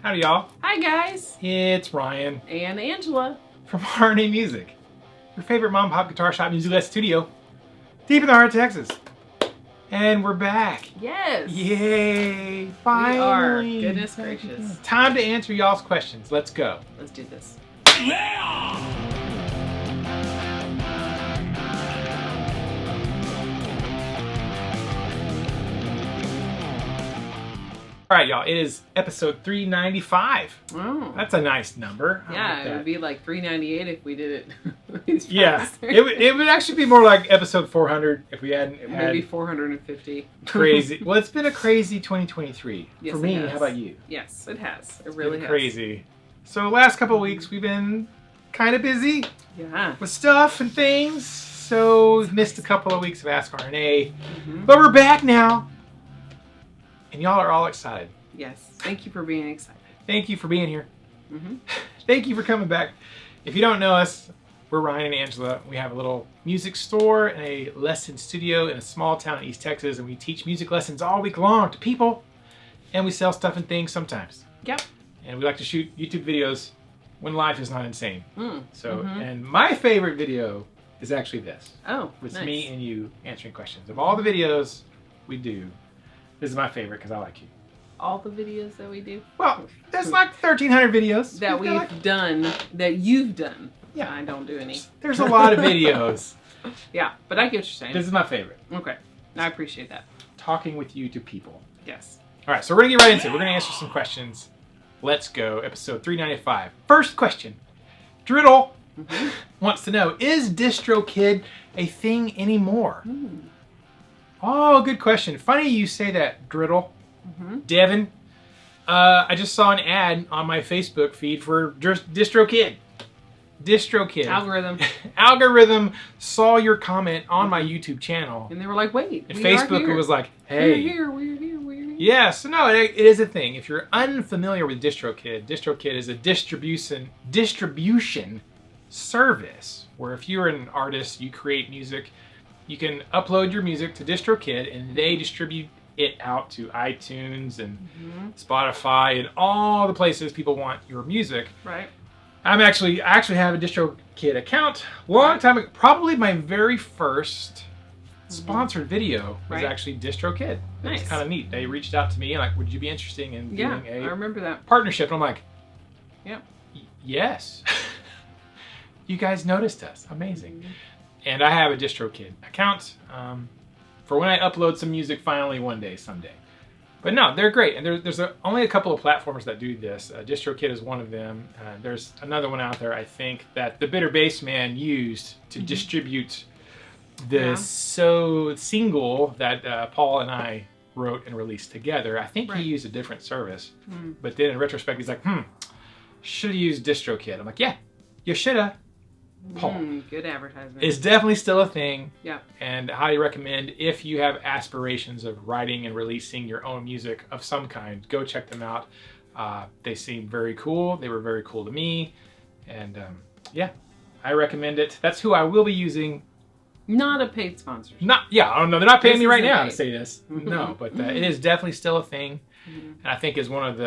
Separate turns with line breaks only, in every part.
Howdy, y'all.
Hi, guys.
It's Ryan
And Angela.
from RNA Music, your favorite mom pop guitar shop music lesson studio, deep in the heart of Texas. And we're back.
Yes.
Yay! Finally.
We are. Goodness gracious.
Time to answer y'all's questions. Let's go.
Let's do this.
All right, y'all. It is episode 395.
Oh.
That's a nice number. I
Yeah,
like
it
that.
would be like 398 if we did it.
Yeah, it would actually be more like episode 400 if we hadn't had
Maybe 450.
crazy. Well, it's been a crazy 2023
Yes,
for
it
me.
has.
How about you?
Yes, it has. It
It's
really
been
has.
crazy. So last couple of weeks we've been kind of busy
Yeah.
with stuff and things. So we've missed a couple of weeks of Ask RNA,
Mm-hmm.
but we're back now, and y'all are all excited.
Yes. Thank you for being excited.
Thank you for being here.
Mm-hmm.
Thank you for coming back. If you don't know us, we're Ryan and Angela. We have a little music store and a lesson studio in a small town in East Texas, and we teach music lessons all week long to people, and we sell stuff and things sometimes.
Yep.
And we like to shoot YouTube videos when life is not insane.
Mm.
So,
Mhm.
and my favorite video is actually this.
Oh,
It's
nice.
me and you answering questions. Of all the videos we do, this is my favorite because I like you.
All the videos that we do.
Well, there's like 1,300 videos.
That
We've got
we've done. That you've done.
Yeah.
I don't do any.
There's a lot of videos.
Yeah, but I get what you're saying.
This is my favorite.
Okay. I appreciate that.
Talking with you to people.
Yes.
All right, so we're going to get right into it. We're going to answer some questions. Let's go. Episode 395. First question. Driddle
Mm-hmm.
wants to know, is DistroKid a thing anymore?
Mm.
Oh, good question. Funny you say that, Driddle.
Mm-hmm.
Devin, I just saw an ad on my Facebook feed for DistroKid. DistroKid.
Algorithm.
Algorithm saw your comment on my YouTube channel.
And they were like, wait.
And
we are
Facebook
here.
was like, hey.
We're here, we're here, we're here.
Yeah, so no, it is a thing. If you're unfamiliar with DistroKid, DistroKid is a distribution service where if you're an artist, you create music, you can upload your music to DistroKid and they distribute it out to iTunes and
Mm-hmm.
Spotify and all the places people want your music.
Right.
I actually have a DistroKid account. Long time ago, probably my very first sponsored video was
Right.
actually DistroKid. It was
Nice.
kind of neat. They reached out to me and like, would you be interested in
Yeah,
doing
I
a
remember that.
partnership? And I'm like,
Yep.
yes. You guys noticed us. Amazing.
Mm-hmm.
And I have a DistroKid account for when I upload some music finally one day, someday. But no, they're great. And there's only a couple of platforms that do this. DistroKid is one of them. There's another one out there, I think, that the Bitter Bass Man used to distribute the single that Paul and I wrote and released together. I think
Right.
he used a different service.
Mm.
But then in retrospect, he's like, should have used DistroKid. I'm like, yeah, you should have. Paul.
Good advertisement.
It's definitely still a thing.
Yeah.
And I highly recommend, if you have aspirations of writing and releasing your own music of some kind, go check them out. They seem very cool. They were very cool to me. And yeah, I recommend it. That's who I will be using.
Not a paid sponsorship.
Oh no, they're not paying
This
me right
isn't
now
paid.
to say this. No, but it is definitely still a thing. And I think is one of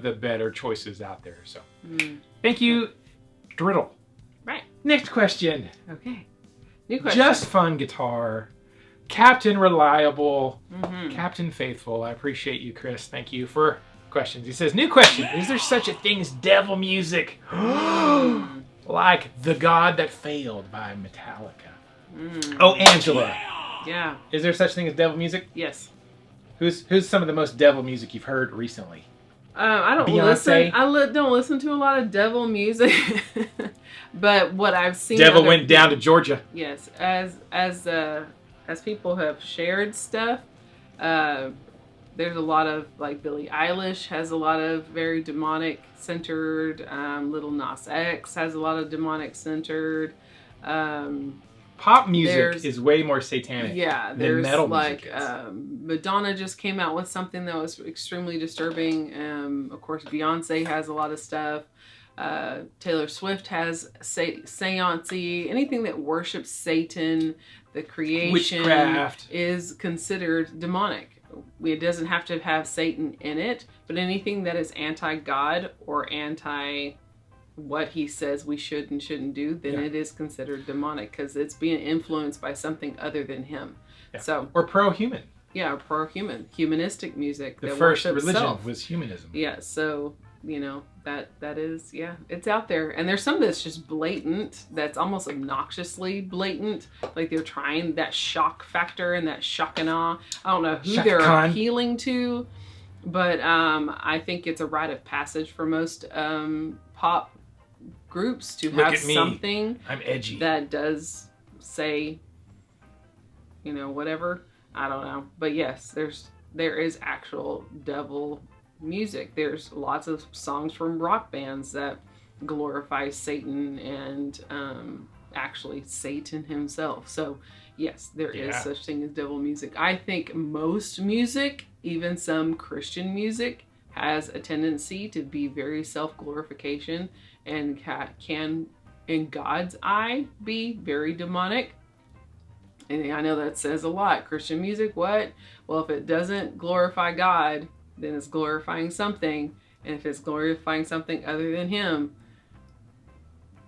the better choices out there. So thank you, Driddle.
Right.
Next question.
Okay. New question.
Just fun guitar. Captain Reliable.
Mm-hmm.
Captain Faithful. I appreciate you, Chris. Thank you for questions. He says, new question. Is there such a thing as devil music? Like The God That Failed by Metallica. Oh, Angela.
Yeah.
Is there such thing as devil music?
Yes.
Who's some of the most devil music you've heard recently?
I don't
Beyonce?
listen. Don't listen to a lot of devil music, but what I've seen.
Devil
other
went down to Georgia.
Yes, as people have shared stuff, there's a lot of, like, Billie Eilish has a lot of very demonic centered. Little Nas X has a lot of demonic centered.
Pop music
There's-
is way more satanic
Yeah,
than
there's
metal
like
music is.
Madonna just came out with something that was extremely disturbing. Of course, Beyonce has a lot of stuff. Taylor Swift has seance-y. Anything that worships Satan, the creation,
Witchcraft.
is considered demonic. it doesn't have to have Satan in it, but anything that is anti-God or anti what he says we should and shouldn't do, then it is considered demonic because it's being influenced by something other than him.
Yeah.
So,
or pro-human.
Yeah, pro-human, humanistic music.
The first religion was humanism.
Yeah, so that is, it's out there, and there's some that's just blatant, that's almost obnoxiously blatant, like they're trying that shock factor and that shock and awe. I don't know who they're appealing to, but I think it's a rite of passage for most pop groups to have something
I'm edgy
that does say whatever. I don't know, but yes, there is actual devil music. There's lots of songs from rock bands that glorify Satan and actually Satan himself. So yes, there is such thing as devil music. I think most music, even some Christian music, has a tendency to be very self-glorification and can, in God's eye, be very demonic. And I know that says a lot. Christian music, what? Well, if it doesn't glorify God, then it's glorifying something. And if it's glorifying something other than him,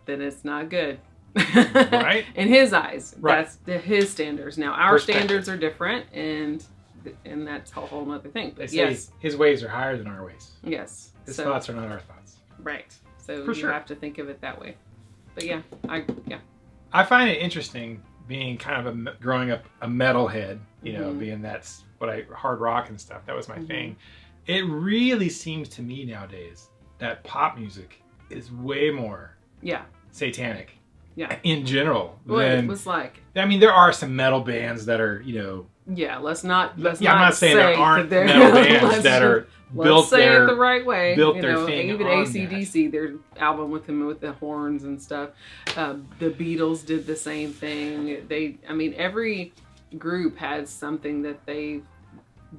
then it's not good.
Right?
In his eyes.
Right.
That's his standards. Now, our standards are different, and that's a whole other thing. But
they say his ways are higher than our ways.
Yes.
His thoughts are not our thoughts.
Right. So
For
you have to think of it that way. But
I find it interesting being kind of growing up a metalhead, being that's what hard rock and stuff. That was my thing. It really seems to me nowadays that pop music is way more satanic.
Yeah.
In general.
Well, it was like.
I mean, there are some metal bands that are,
Yeah, let's not.
I'm not saying there aren't metal bands that are built
say it the right way.
Built their thing
even
on
AC/DC, their album with the horns and stuff. The Beatles did the same thing. Every group has something that they've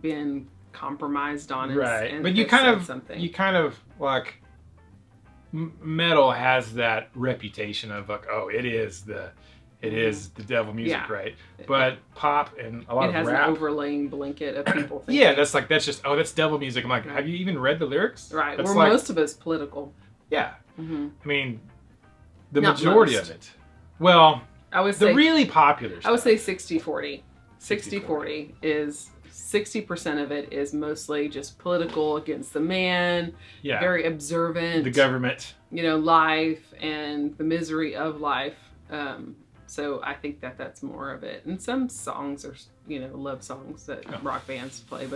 been compromised on.
Right, but you kind of like metal has that reputation of like, oh, it is the devil music, right? But pop and a lot of rap, it has an
overlaying blanket of people thinking.
that's devil music. I'm like, have you even read the lyrics?
Right. Most of it's political.
Yeah. I mean, the majority of it. Well,
I would say
really popular stuff.
I would say 60-40. 60-40 is 60% of it is mostly just political against the man. Yeah. Very observant.
The government.
Life and the misery of life. So I think that's more of it. And some songs are, love songs that rock bands play.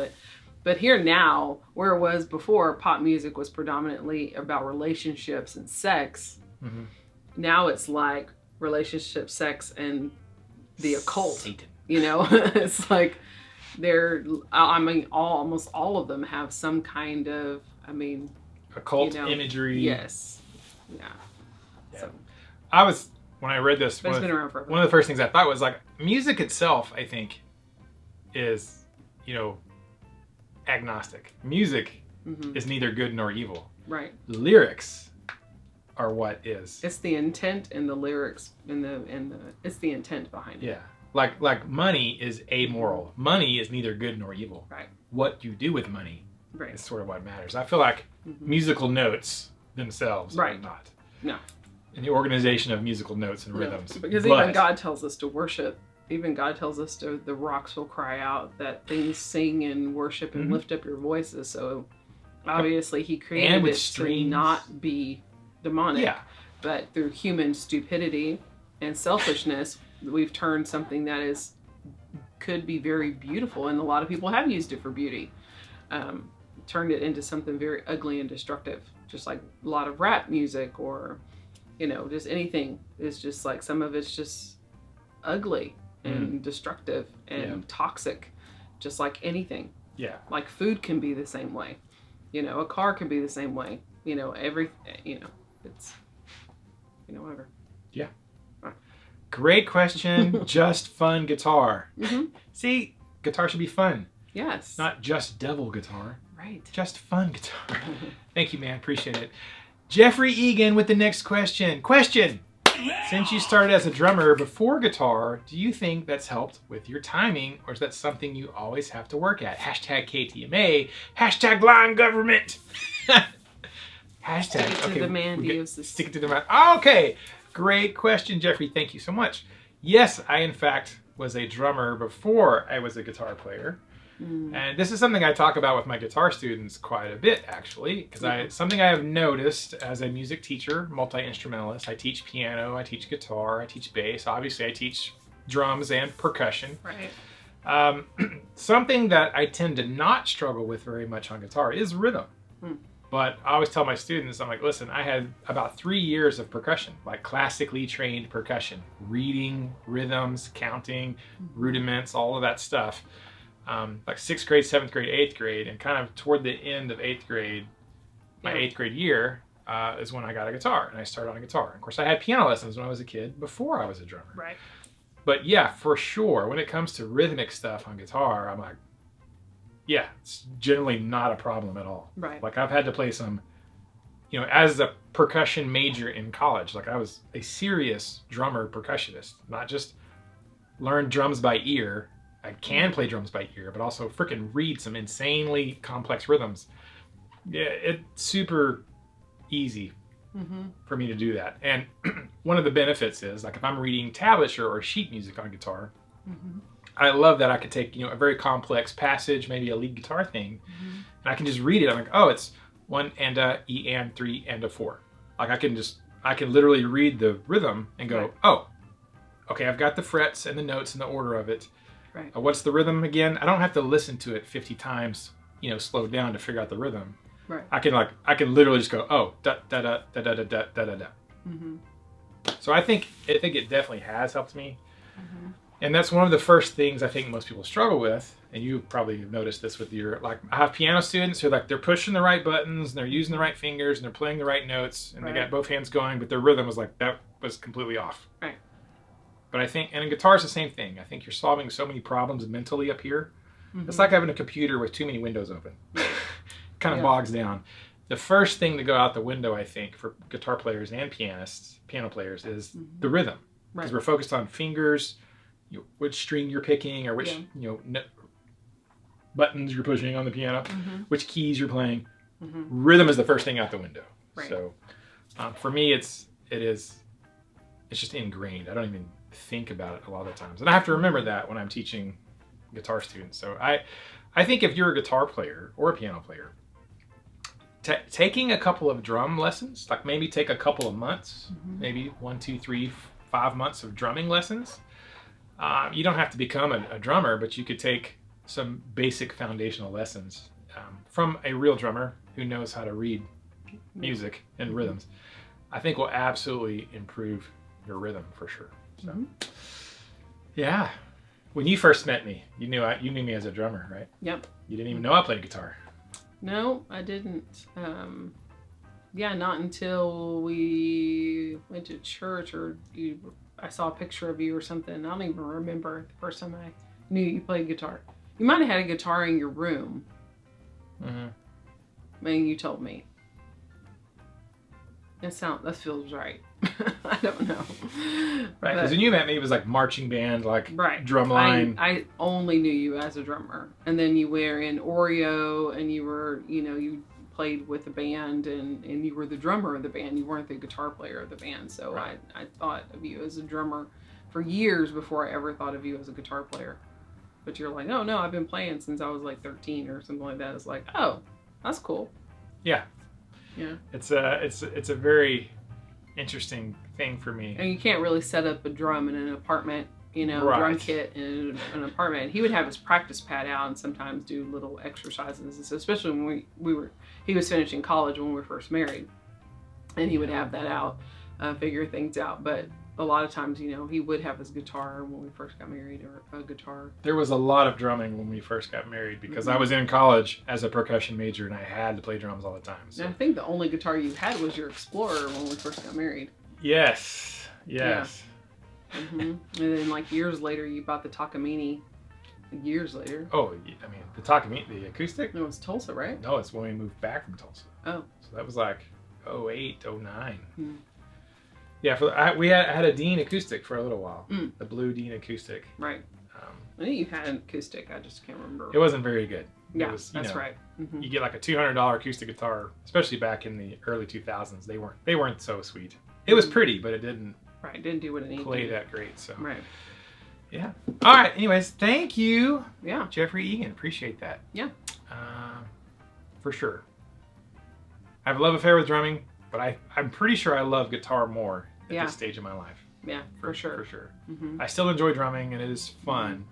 But here now, where it was before, pop music was predominantly about relationships and sex. Mm-hmm. Now it's like relationship, sex, and the occult.
Satan.
It's like almost all of them have some kind of,
occult imagery.
Yes. Yeah. So.
When I read this,
one of
the first things I thought was like, music itself, I think, is, agnostic. Music is neither good nor evil.
Right.
Lyrics are what is.
It's the intent and the lyrics it's the intent behind it.
Yeah. Like money is amoral. Money is neither good nor evil.
Right.
What you do with money is sort of what matters. I feel like musical notes themselves are not.
No.
In the organization of musical notes and rhythms.
Because even God tells us to worship. Even God tells us the rocks will cry out, that things sing and worship and lift up your voices. So obviously he created it to not be demonic. Yeah. But through human stupidity and selfishness, we've turned something that could be very beautiful, and a lot of people have used it for beauty. Turned it into something very ugly and destructive. Just like a lot of rap music or just anything is just like, some of it's just ugly and destructive and toxic, just like anything. Yeah. Like food can be the same way. A car can be the same way. It's, whatever.
Yeah. Great question. Just fun guitar. Mm-hmm. See, guitar should be fun.
Yes.
Not just devil guitar.
Right.
Just fun guitar. Thank you, man. Appreciate it. Jeffrey Egan with the next question. Since you started as a drummer before guitar, do you think that's helped with your timing, or is that something you always have to work at? Hashtag KTMA, hashtag line government. Hashtag,
Stick it to the man,
stick it to the man. Okay, great question, Jeffrey. Thank you so much. Yes, I in fact was a drummer before I was a guitar player. And this is something I talk about with my guitar students quite a bit, actually, because something I have noticed as a music teacher, multi-instrumentalist. I teach piano, I teach guitar, I teach bass. Obviously, I teach drums and percussion.
Right.
Something that I tend to not struggle with very much on guitar is rhythm. But I always tell my students, I'm like, listen, I had about 3 years of percussion, like classically trained percussion, reading, rhythms, counting, rudiments, all of that stuff. Like 6th grade, 7th grade, 8th grade, and kind of toward the end of 8th grade, my 8th grade year, is when I got a guitar, and I started on a guitar. Of course, I had piano lessons when I was a kid before I was a drummer.
Right.
But yeah, for sure, when it comes to rhythmic stuff on guitar, I'm like, yeah, it's generally not a problem at all.
Right.
Like I've had to play some, you know, as a percussion major in college, like I was a serious drummer percussionist, not just learn drums by ear. I can play drums by ear, but also freaking read some insanely complex rhythms. Yeah, it's super easy for me to do that. And one of the benefits is, like if I'm reading tablature or sheet music on guitar, I love that I could take, you know, a very complex passage, maybe a lead guitar thing, and I can just read it. I'm like, oh, it's 1 and a, E and 3 and a 4. Like I can literally read the rhythm and go, oh, okay, I've got the frets and the notes and the order of it.
Right.
What's the rhythm again? I don't have to listen to it 50 times, you know, slowed down to figure out the rhythm.
Right.
I can literally just go, oh, da da da da da da da da da da. So I think it definitely has helped me. And that's one of the first things I think most people struggle with. And you probably have noticed this with your, like, I have piano students who are like, they're pushing the right buttons, and they're using the right fingers, and they're playing the right notes, and they got both hands going, but their rhythm was like, that was completely off.
Right.
But I think, and in guitar, it's the same thing. I think you're solving so many problems mentally up here. It's like having a computer with too many windows open. Kind of bogs down. The first thing to go out the window, I think, for guitar players and piano players, is the rhythm. Because we're focused on fingers, you know, which string you're picking, or which you know buttons you're pushing on the piano, which keys you're playing. Rhythm is the first thing out the window. Right. So for me, it's just ingrained. I don't even think about it a lot of times, and I have to remember that when I'm teaching guitar students. So I think if you're a guitar player or a piano player, taking a couple of drum lessons, like maybe take a couple of months, maybe 1, 2, 3, 5 months of drumming lessons. You don't have to become a drummer, but you could take some basic foundational lessons from a real drummer who knows how to read music and rhythms. I think will absolutely improve your rhythm for sure. So, yeah. When you first met me, you knew me as a drummer, right? Yep. You didn't even know I played guitar.
No, I didn't. Yeah, not until we went to church, or I saw a picture of you or something. I don't even remember the first time I knew you played guitar. You might have had a guitar in your room. I mean, you told me. That feels right. I don't know.
Right, because when you met me, it was like marching band, like drum line.
I only knew you as a drummer. And then you were in Oreo, and you were, you played with the band, and you were the drummer of the band. You weren't the guitar player of the band. So I thought of you as a drummer for years before I ever thought of you as a guitar player. But you're like, oh no, I've been playing since I was like 13 or something like that. It's like, oh, that's cool.
Yeah.
Yeah. It's
a very interesting thing for me.
And you can't really set up a drum in an apartment, drum kit in an apartment. He would have his practice pad out and sometimes do little exercises, especially when he was finishing college when we were first married. And he would have that out, figure things out. But a lot of times, he would have his guitar when we first got married, or a guitar.
There was a lot of drumming when we first got married because I was in college as a percussion major and I had to play drums all the time. So.
And I think the only guitar you had was your Explorer when we first got married.
Yes. Yeah.
And then like years later, you bought the Takamine. Years later.
Oh, I mean, the Takamine, the acoustic?
No, it's Tulsa, right?
No, it's when we moved back from Tulsa.
Oh.
So that was like 08, 09. Yeah, I had a Dean acoustic for a little while. The blue Dean acoustic.
Right. I knew you had an acoustic. I just can't remember.
It wasn't very good.
Yeah,
it was,
that's right. Mm-hmm.
You get like a $200 acoustic guitar, especially back in the early 2000s. They weren't so sweet. It was pretty, but it didn't.
Right, didn't do what it needed to
play that great. So.
Right.
Yeah. All right. Anyways, thank you.
Yeah.
Jeffrey Egan, appreciate that.
Yeah.
For sure. I have a love affair with drumming, but I'm pretty sure I love guitar more at this stage of my life.
Yeah, for sure.
For sure.
Mm-hmm.
I still enjoy drumming and it is fun,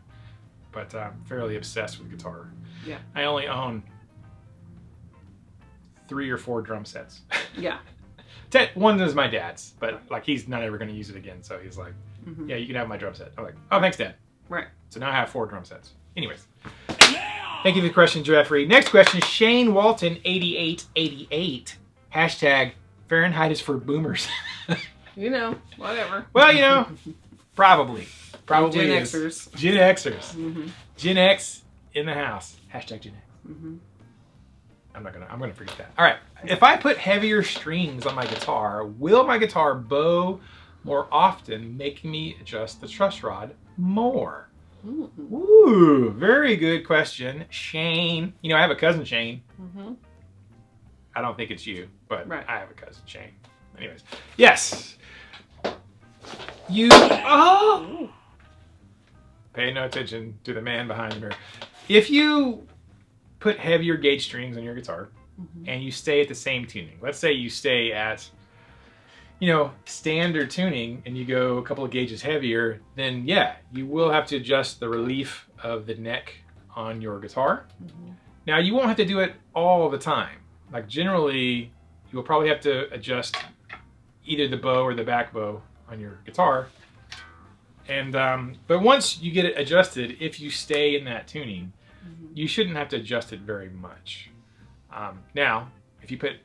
but I'm fairly obsessed with guitar.
Yeah.
I only own 3 or 4 drum sets.
Yeah.
One is my dad's, but like he's not ever going to use it again, so he's like, yeah, you can have my drum set. I'm like, oh, thanks, Dad.
Right.
So now I have 4 drum sets. Anyways. Thank you for the question, Jeffrey. Next question, Shane Walton 8888. Hashtag Fahrenheit is for boomers.
You know, whatever.
Well, you know, probably. Probably
Gen
is.
Xers.
Gen Xers. Gen X in the house. Hashtag Gen X. I'm gonna forget that. All right. If I put heavier strings on my guitar, will my guitar bow more often, making me adjust the truss rod more? Ooh, very good question, Shane. You know, I have a cousin, Shane. I don't think it's you, but I have a cousin, Shane. Anyways, yes. Pay no attention to the man behind the mirror. If you put heavier gauge strings on your guitar and you stay at the same tuning, let's say you stay at, you know, standard tuning and you go a couple of gauges heavier, then yeah, you will have to adjust the relief of the neck on your guitar. Now you won't have to do it all the time. Like generally, you will probably have to adjust either the bow or the back bow on your guitar. And but once you get it adjusted, if you stay in that tuning, you shouldn't have to adjust it very much. Now, if you put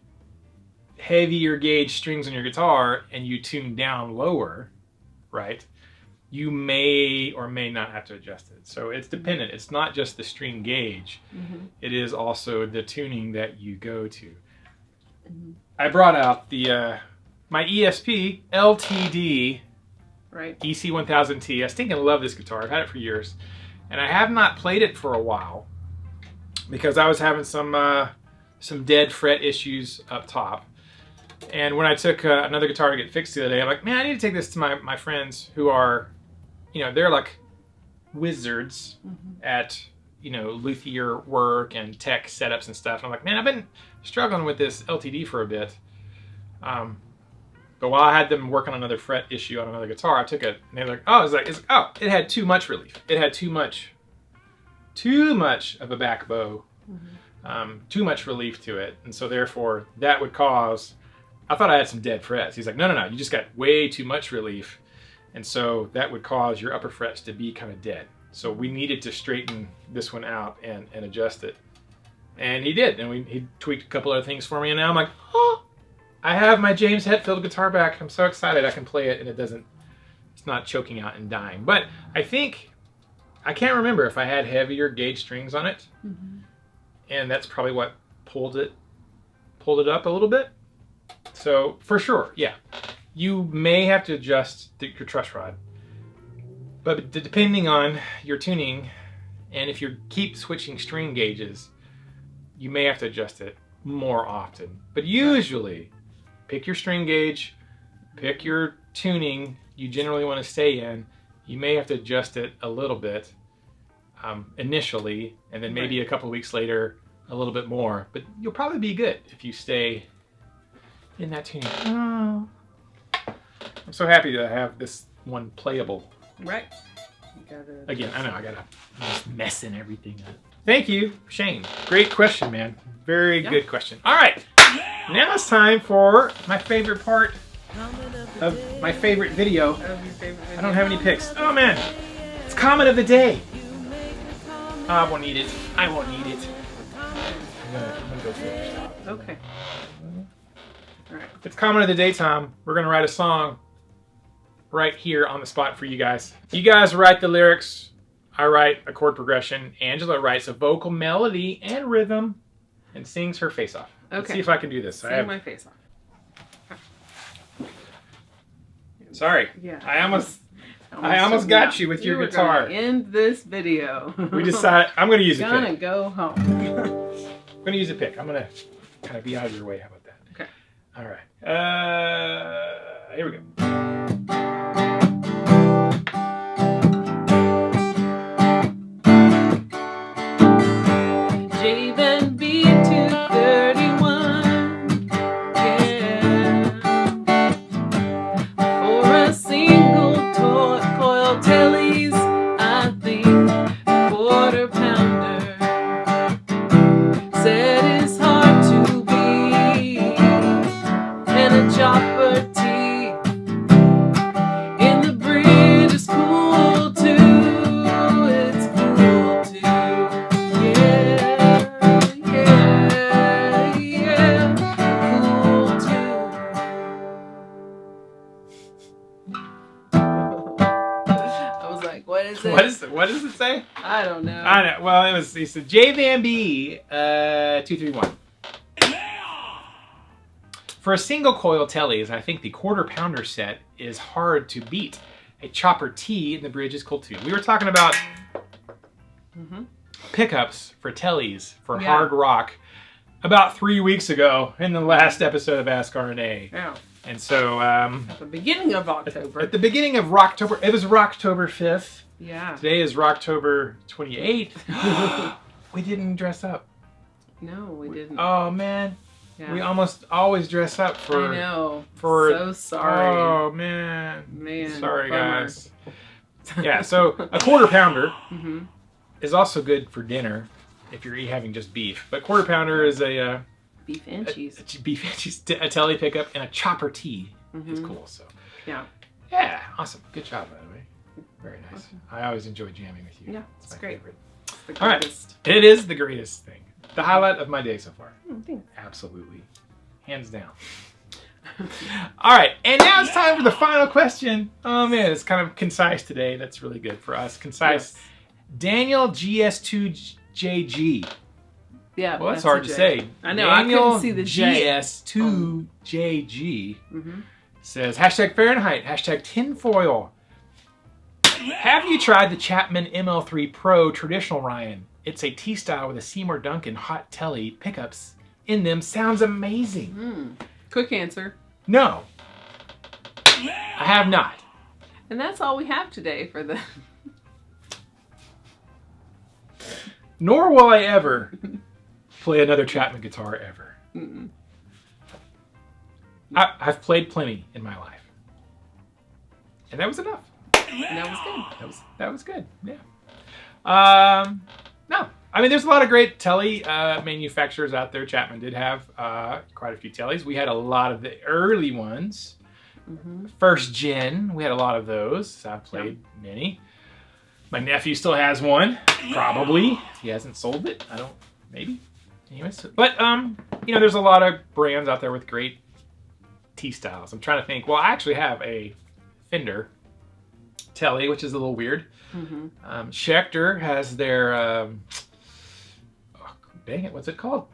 heavier gauge strings on your guitar and you tune down lower, right, you may or may not have to adjust it. So it's dependent. It's not just the string gauge. It is also the tuning that you go to. I brought out the my ESP LTD EC1000T. I stinking love this guitar. I've had it for years. And I have not played it for a while because I was having some dead fret issues up top. And when I took another guitar to get fixed the other day, I'm like, man, I need to take this to my friends who are, you know, they're like wizards at, you know, luthier work and tech setups and stuff. And I'm like, man, I've been struggling with this LTD for a bit. But while I had them working on another fret issue on another guitar, I took it and they're like, oh, it had too much relief. It had too much of a back bow, too much relief to it. And so therefore that would cause, I thought I had some dead frets. He's like, no, you just got way too much relief. And so that would cause your upper frets to be kind of dead. So we needed to straighten this one out and adjust it. And he did. And he tweaked a couple other things for me. And now I'm like, oh, I have my James Hetfield guitar back. I'm so excited I can play it and it's not choking out and dying. But I can't remember if I had heavier gauge strings on it. And that's probably what pulled it up a little bit. So for sure, yeah, you may have to adjust your truss rod. But depending on your tuning, and if you keep switching string gauges, you may have to adjust it more often. But usually, pick your string gauge, pick your tuning you generally want to stay in. You may have to adjust it a little bit initially, and then maybe a couple of weeks later, a little bit more. But you'll probably be good if you stay in that tuning. Oh. I'm so happy to have this one playable.
Right.
Again, I know I gotta just messing everything up. Thank you, Shane. Great question, man. Very good question. All right, now it's time for my favorite part of my favorite video. I don't have any picks. Oh man, it's comment of the day. I won't need it. I won't need it. I'm gonna go first.
Okay. All right.
It's comment of the day time. We're gonna write a song right here on the spot for you guys. You guys write the lyrics. I write a chord progression. Angela writes a vocal melody and rhythm and sings her face off.
Okay.
Let's see if I can do this.
Sing my face off.
Sorry.
Yeah.
I almost got you with your guitar.
End this video.
We decided I'm going to use a
Gonna
pick.
go home.
I'm going to use a pick. I'm going to kind of be out of your way. How about that?
Okay.
All right. Here we go.
J-Van B231. Yeah. For a single coil Teles, I think quarter pounder. Said it's hard to beat. And a chopper T in the bridge is cool too. It's cool too. Yeah, cool too. I was like, what is it?
What does it say?
I don't know.
I know. Well, it said J-Van B 231. For a single coil Teles, I think the quarter pounder set is hard to beat. A chopper T in the bridge is cool too. We were talking about pickups for Teles for hard rock about 3 weeks ago in the last episode of Ask RNA.
Yeah.
And so
At the beginning of October.
at the beginning of Rocktober, it was Rocktober 5th.
Yeah.
Today is Rocktober 28th. We didn't dress up.
No, we didn't.
Oh man.
Yeah.
We almost always dress up for.
I know.
For
so sorry.
Oh man.
Man,
Sorry
bummer.
guys. Yeah. So a quarter pounder
Mm-hmm.
is also good for dinner if you're having just beef. But quarter pounder is a
Beef and cheese.
beef and cheese, a Tele pickup, and a chopper T is cool. So
Yeah.
yeah, awesome. Good job by the way. Very nice. I always enjoy jamming with you.
Yeah,
It's
it's
my
great.
favorite.
It's the
All right.
greatest.
It is the greatest thing. The highlight of my day so far.
Thanks.
Absolutely. Hands down. All right. And now it's time for the final question. Oh, man. It's kind of concise today. That's really good for us. Concise.
Yes.
Daniel GS2JG.
Yeah.
Well, that's
a
hard to
J.
say.
I know.
Daniel
I couldn't see the J.
GS2JG
Mm-hmm.
says, #Fahrenheit, #tinfoil. Have you tried the Chapman ML3 Pro traditional Ryan? It's a T-style with a Seymour Duncan hot Tele pickups in them. Sounds amazing.
Quick answer.
No, I have not.
And that's all we have today for the.
Nor will I ever play another Chapman guitar ever. I've played plenty in my life, and that was enough.
And that was good.
That was good. Yeah. No, I mean, there's a lot of great Tele manufacturers out there. Chapman did have quite a few Teles. We had a lot of the early ones. First gen, we had a lot of those. So I've played many. My nephew still has one, probably. He hasn't sold it. I don't, maybe. Anyways, but you know, there's a lot of brands out there with great T-styles. I'm trying to think. Well, I actually have a Fender Tele, which is a little weird. Schecter has their oh, dang it, what's it called?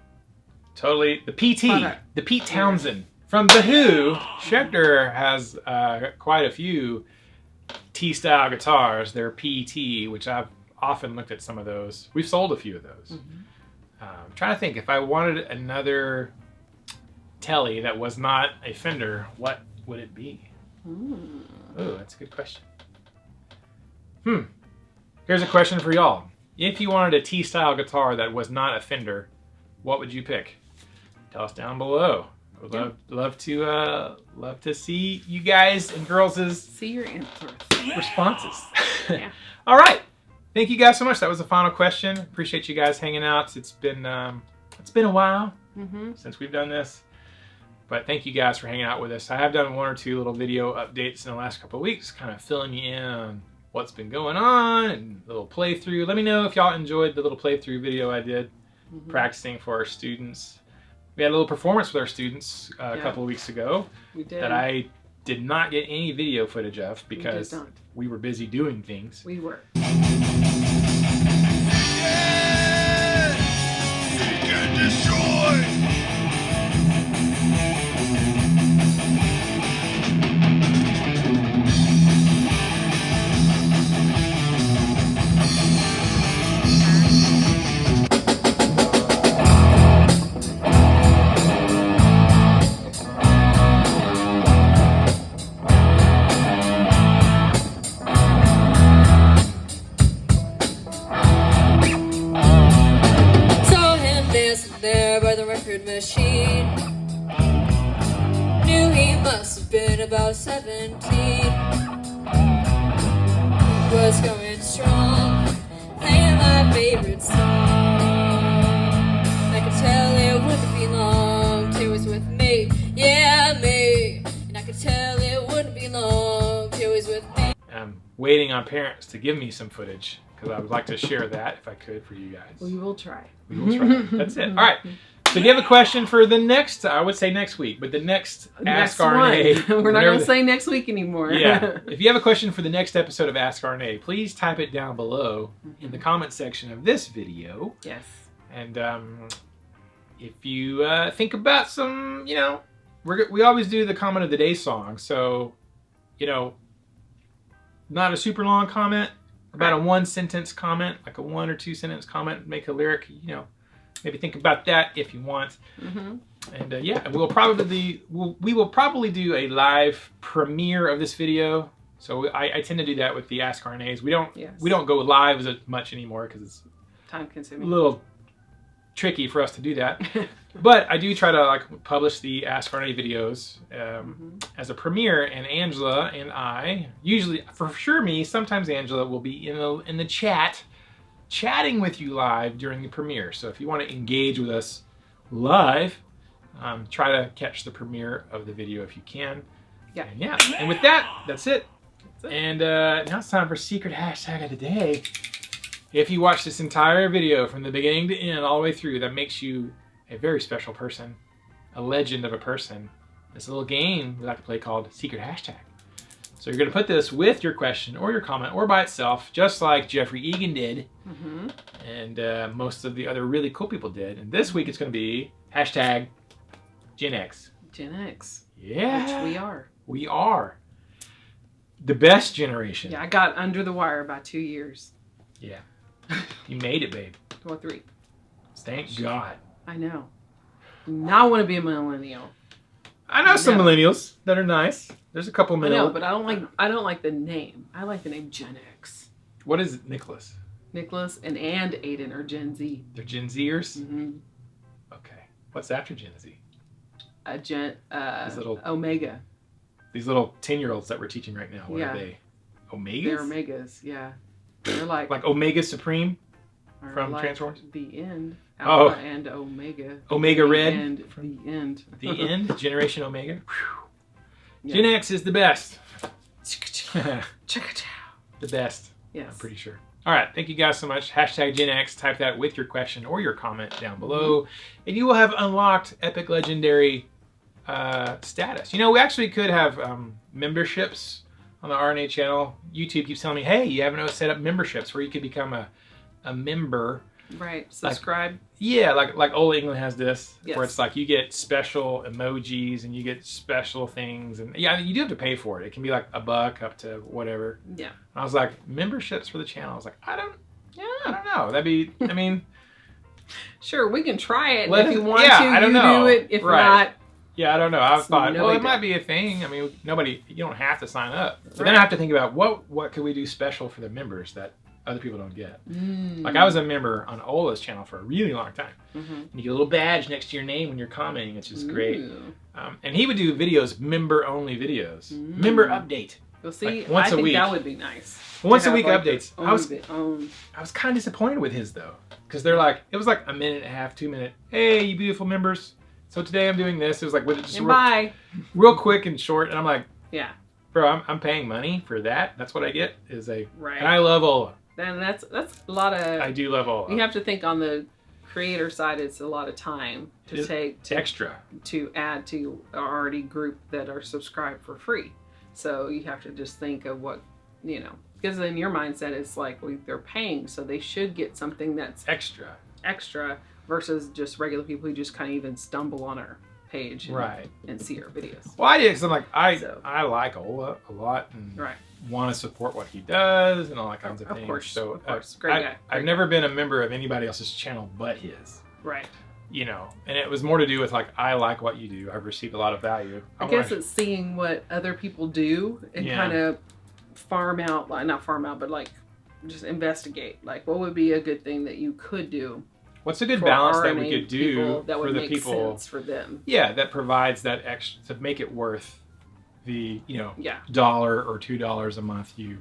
Totally, the PT, the Pete Townsend from The Who. Schecter has quite a few T-style guitars. They're PT, which I've often looked at some of those. We've sold a few of those. I'm trying to think if I wanted another Tele that was not a Fender, what would it be? Oh, that's a good question. Here's a question for y'all. If you wanted a T-style guitar that was not a Fender, what would you pick? Tell us down below. I would love to see you guys and girls'
See your answers.
responses.
Yeah.
All right. Thank you guys so much. That was the final question. Appreciate you guys hanging out. It's been a while since we've done this. But thank you guys for hanging out with us. I have done 1 or 2 little video updates in the last couple of weeks, kind of filling you in on what's been going on and a little playthrough. Let me know if y'all enjoyed the little playthrough video I did practicing for our students. We had a little performance with our students a couple of weeks ago.
We did.
That I did not get any video footage of because we were busy doing things.
We were.
Get destroyed!
been about 17. Was going strong, playing my favorite song. I could tell it wouldn't be long till it was with me, yeah, me. And I could tell it wouldn't be long till it was with me.
I'm waiting on parents to give me some footage because I would like to share that if I could for you guys.
We will try.
We will try. That's it. All right. So if you have a question for the next, I would say next week, but the next Ask RNA.
We're not going to say next week anymore.
Yeah. If you have a question for the next episode of Ask RNA, please type it down below in the comment section of this video.
Yes.
And if you think about some, you know, we always do the comment of the day song. So, you know, not a super long comment, about a 1-sentence comment, like a 1 or 2 sentence comment, make a lyric, you know, maybe think about that if you want. And yeah, we will probably do a live premiere of this video. So I tend to do that with the Ask RNAs. We don't go live as much anymore because it's
time consuming.
A little tricky for us to do that. But I do try to like publish the Ask RNA videos as a premiere, and Angela and I, usually for sure me, sometimes Angela will be in the chat chatting with you live during the premiere. So if you want to engage with us live, try to catch the premiere of the video if you can.
Yeah.
And yeah. And with that, that's it. And now it's time for secret hashtag of the day. If you watch this entire video from the beginning to end, all the way through, that makes you a very special person, a legend of a person. This little game we like to play called Secret Hashtag. So you're going to put this with your question or your comment or by itself, just like Jeffrey Egan did, and most of the other really cool people did. And this week it's going to be hashtag Gen X.
Gen X.
Yeah.
Which we are.
We are. The best generation.
Yeah, I got under the wire by 2 years.
Yeah. You made it, babe.
Well, 3.
Thank God.
I know. Now I want to be a millennial.
I know some millennials that are nice. There's a couple
I
millennials.
know, but I don't like the name. I like the name Gen X.
What is it, Nicholas?
Nicholas and Aiden are Gen Z.
They're Gen Zers?
Mm-hmm.
Okay. What's after Gen Z?
Omega.
These little 10-year-olds that we're teaching right now. What
Yeah.
are they? Omegas?
They're Omegas, yeah. They're like
Omega Supreme
are
from
like
Transformers?
The end.
Oh.
Alpha and Omega.
Omega
The
Red?
end. The end.
The end? Generation Omega? Whew.
Yeah.
Gen X is the best.
Check it out.
The best.
Yes.
I'm pretty sure. All right. Thank you guys so much. Hashtag Gen X. Type that with your question or your comment down below. And you will have unlocked epic legendary status. You know, we actually could have memberships on the RNA channel. YouTube keeps telling me, hey, you haven't set up memberships where you could become a member.
Right. Subscribe.
Yeah, like Old England has this,
Yes.
where it's like you get special emojis and you get special things, and yeah, you do have to pay for it. It can be like $1 up to whatever.
Yeah.
And I was like, memberships for the channel. I was like, I don't know. That'd be, I mean,
Sure, we can try it
Let
if
us-
you want
yeah,
to.
I don't
You
know.
do it. If
Right.
not,
yeah, I don't know. I thought,
no
well,
big
it might
deal.
be a thing. I mean, you don't have to sign up. But then
Right.
I have to think about what could we do special for the members that other people don't get. Like I was a member on Ola's channel for a really long time. And you get a little badge next to your name when you're commenting, which is great.
Ooh.
And he would do videos, member-only videos. Member update.
Well, see,
Like once
I
a
think
week.
that would be nice.
Once
To
a
have,
week
like,
updates.
your own
I was kind of disappointed with his though, because they're like, it was like a minute and a half, 2 minute. Hey, you beautiful members. So today I'm doing this. It was like with it just
and bye.
real quick and short. And I'm like,
Yeah.
bro, I'm paying money for that. That's what I get is a.
Right.
And I love Ola.
Then that's a lot of.
I do love Ola.
You have to think on the creator side. It's a lot of time to take
extra.
to add to an already group that are subscribed for free. So you have to just think of what, you know, because in your mindset it's like, well, they're paying, so they should get something that's extra versus just regular people who just kind of even stumble on our page and see our videos.
Well, I did because I'm like, I like Ola a lot and want to support what he does and all that kinds of things.
Of course. Great guy.
I've never been a member of anybody else's channel but his.
Right.
You know, and it was more to do with like, I like what you do. I've received a lot of value.
I guess it's seeing what other people do and kind of farm out, like not farm out, but like just investigate. Like, what would be a good thing that you could do?
What's a good balance that we
RNA
could do
that would
for the
make
people?
Sense for them.
Yeah, that provides that extra to make it worth the, you know,
Yeah.
$1 or $2 a month you.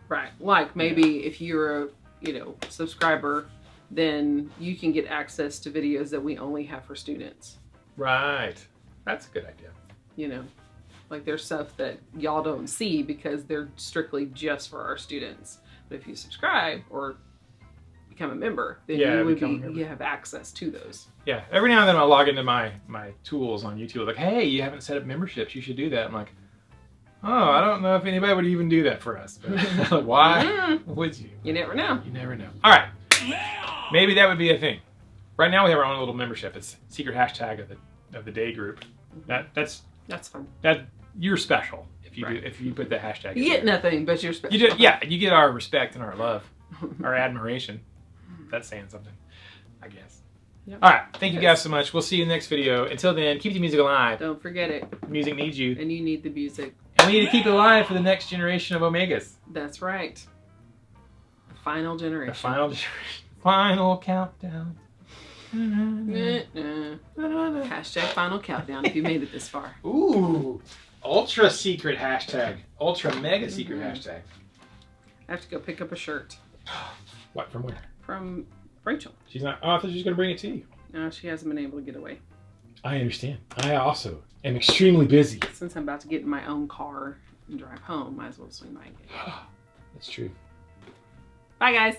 Right. Like maybe if you're a, you know, subscriber, then you can get access to videos that we only have for students.
Right. That's a good idea.
You know, like there's stuff that y'all don't see because they're strictly just for our students. But if you subscribe or become a member, then you have access to those.
Yeah. Every now and then I'll log into my tools on YouTube. Like, hey, you haven't set up memberships. You should do that. I'm like, oh, I don't know if anybody would even do that for us. But why would you?
You never know.
You never know. All right. Maybe that would be a thing. Right now we have our own little membership. It's secret hashtag of the day group. That's
fun.
That you're special if you do, if you put the hashtag.
You get nothing, but you're special.
You do, yeah. You get our respect and our love, our admiration. That's saying something, I guess.
Yep.
All right. Thank you guys so much. We'll see you in the next video. Until then, keep the music alive.
Don't forget it.
The music needs you.
And you need the music.
And we need to keep it alive for the next generation of Omegas.
That's right. The final generation.
The final generation. Final countdown.
Hashtag final countdown if you made it this far.
Ooh. Ultra secret hashtag. Ultra mega secret hashtag.
I have to go pick up a shirt.
What? From where?
From Rachel.
She's not. Oh, I thought she was going to bring it to you.
No, she hasn't been able to get away.
I understand. I also am extremely busy.
Since I'm about to get in my own car and drive home, might as well swing by and get it.
That's true.
Bye, guys.